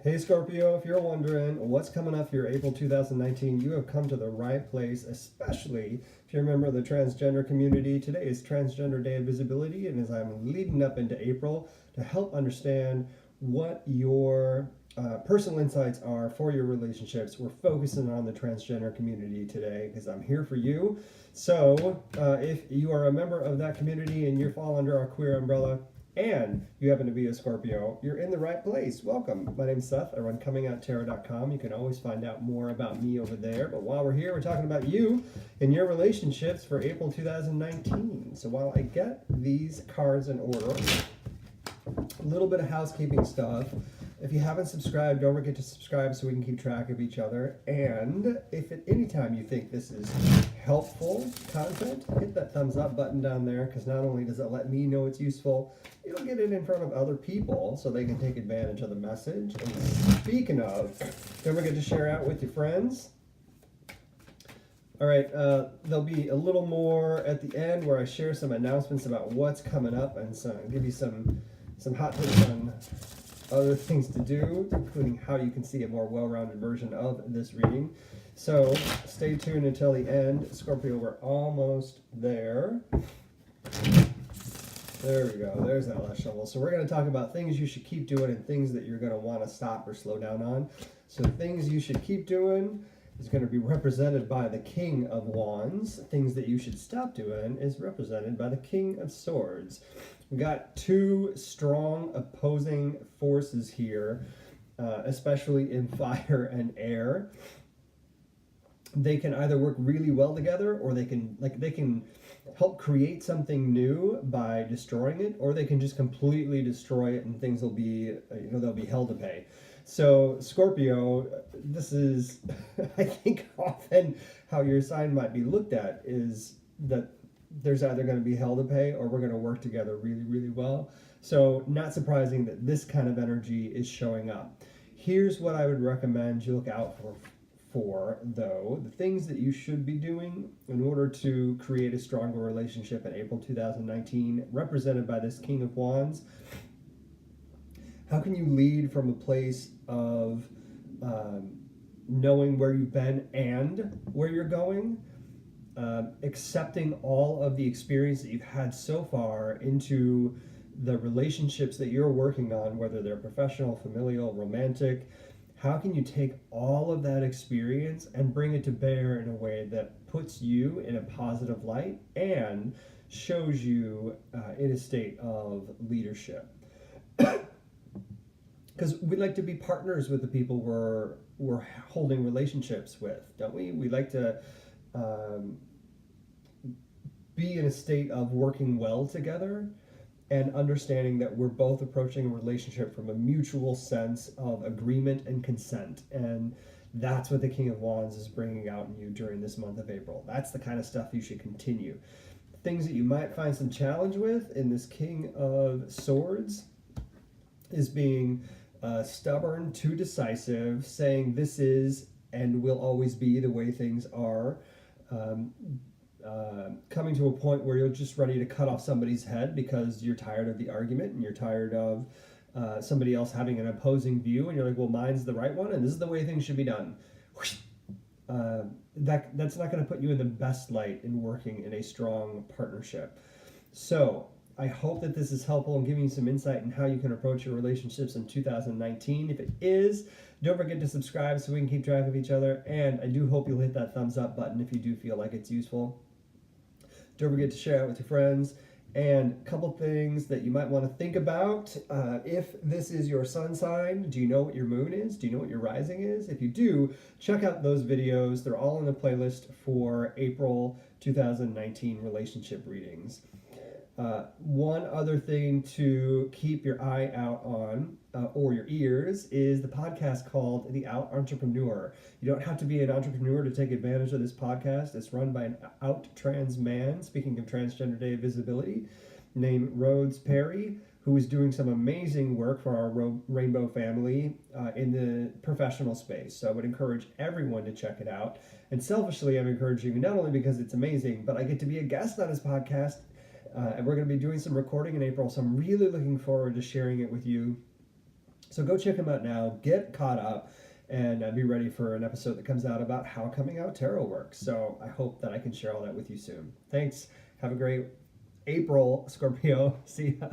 Hey Scorpio, if you're wondering what's coming up for your April 2019, you have come to the right place, especially if you're a member of the transgender community. Today is Transgender Day of Visibility, and as I'm leading up into April to help understand what your personal insights are for your relationships, we're focusing on the transgender community today because I'm here for you. So if you are a member of that community and you fall under our queer umbrella, and you happen to be a Scorpio, you're in the right place. Welcome. My name's Seth. I run Comingouttarot.com. You can always find out more about me over there. But while we're here, we're talking about you and your relationships for April 2019. So while I get these cards in order, a little bit of housekeeping stuff. If you haven't subscribed, don't forget to subscribe so we can keep track of each other. And if at any time you think this is helpful content, hit that thumbs up button down there, because not only does it let me know it's useful, you'll get it in front of other people so they can take advantage of the message. And speaking of, don't forget to share out with your friends. All right, there'll be a little more at the end where I share some announcements about what's coming up and give you some hot tips on other things to do, including how you can see a more well-rounded version of this reading. So stay tuned until the end. Scorpio, we're almost there. There we go. There's that last shovel. So we're going to talk about things you should keep doing and things that you're going to want to stop or slow down on. So things you should keep doing is going to be represented by the King of Wands. Things that you should stop doing is represented by the King of Swords. We got two strong opposing forces here, especially in fire and air. They can either work really well together, or they can help create something new by destroying it, or they can just completely destroy it and things will be, they'll be hell to pay. So Scorpio, this is, I think often how your sign might be looked at is that there's either going to be hell to pay or we're going to work together really, really well. So not surprising that this kind of energy is showing up. Here's what I would recommend you look out for, though. The things that you should be doing in order to create a stronger relationship in April 2019, represented by this King of Wands. How can you lead from a place of knowing where you've been and where you're going? Accepting all of the experience that you've had so far into the relationships that you're working on, whether they're professional, familial, romantic. How can you take all of that experience and bring it to bear in a way that puts you in a positive light and shows you in a state of leadership? Because we like to be partners with the people we're holding relationships with, don't we? We like to be in a state of working well together and understanding that we're both approaching a relationship from a mutual sense of agreement and consent. And that's what the King of Wands is bringing out in you during this month of April. That's the kind of stuff you should continue. Things that you might find some challenge with in this King of Swords is being stubborn, too decisive, saying this is and will always be the way things are. Coming to a point where you're just ready to cut off somebody's head because you're tired of the argument and you're tired of somebody else having an opposing view, and you're like, well, mine's the right one and this is the way things should be done. That's not going to put you in the best light in working in a strong partnership. So I hope that this is helpful in giving you some insight in how you can approach your relationships in 2019. If it is, don't forget to subscribe so we can keep track of each other. And I do hope you'll hit that thumbs up button if you do feel like it's useful. Don't forget to share it with your friends. And a couple things that you might want to think about. If this is your sun sign, do you know what your moon is? Do you know what your rising is? If you do, check out those videos. They're all in the playlist for April 2019 relationship readings. One other thing to keep your eye out on, or your ears, is the podcast called The Out Entrepreneur. You don't have to be an entrepreneur to take advantage of this podcast. It's run by an out trans man, speaking of Transgender Day of Visibility, named Rhodes Perry, who is doing some amazing work for our rainbow family in the professional space. So I would encourage everyone to check it out. And selfishly, I'm encouraging you not only because it's amazing, but I get to be a guest on his podcast. And we're going to be doing some recording in April, so I'm really looking forward to sharing it with you. So go check him out now, get caught up, and be ready for an episode that comes out about how coming out tarot works. So I hope that I can share all that with you soon. Thanks. Have a great April, Scorpio. See ya.